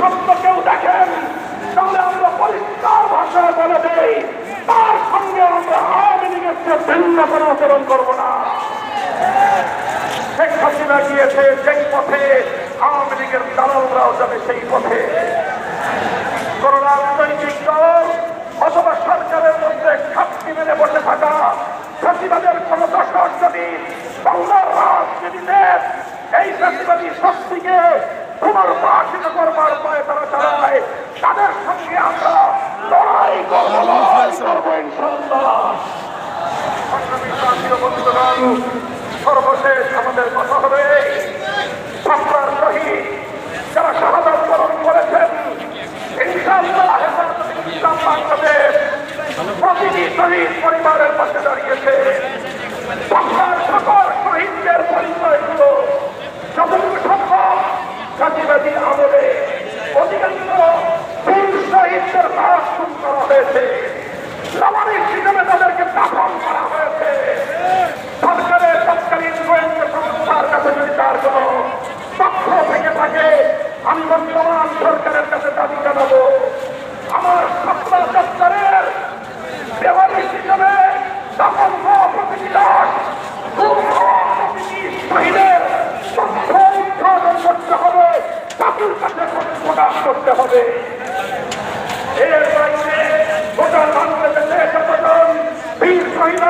স্বপ্ন কেউ দেখেন তাহলে আমরা পরিষ্কার ভাষায় বলে দেই, তার সঙ্গে আমরা আওয়ামী লীগের চেয়ে ভিন্ন কোনো আচরণ করবো না। শেখ হাসিনা গিয়েছে যেই পথে, আওয়ামী লীগের দালালরাও যাবে সেই পথে। কোন রাজনৈতিক দল অথবা সরকারের মধ্যে ঘাটতি মেনে বসে থাকা ফ্যাসিবাদের কোন দশক যদি বাংলার রাজনীতিতে এই ফ্যাসিবাদী শক্তিকে পুনর্বাসিত করবার উপায় তারা চালায়, তাদের সঙ্গে আমরা লড়াই করবো ইনশাআল্লাহ। সর্বশেষ আমাদের কথা হবে আপনার শহীদ যারা শাহাদাত বরণ করেছেন, ইনশাআল্লাহ হেফাজতে ইসলাম বাংলাদেশ প্রতিটি শহীদ পরিবারের পাশে দাঁড়িয়েছে। আপনার সকল শহীদদের পরিচয়গুলো যতটুকু সম্ভব ফ্যাসিবাদী আমলে অধিকাংশ বীর শহীদদের লাশ খুন করা হয়েছে, লামানিক হিসেবে তাদেরকে দাফন করা হয়েছে। সরকারের তৎকালীন গোয়েন্দা সংস্থার কাছে যদি তার কোন তথ্য থেকে থাকে, আমি বর্তমান সরকারের কাছে দাবি জানাবো আমার সত্তা দপ্তরের দেওয়ালি হিসেবে দাফন হওয়া প্রতিটি লাশ, প্রতিটি শহীদের তথ্য উদ্ঘাটন করতে হবে, জাতির কাছে প্রকাশ করতে হবে। এর বাইরে গোটা বাংলাদেশে যতজন বীর শহীদ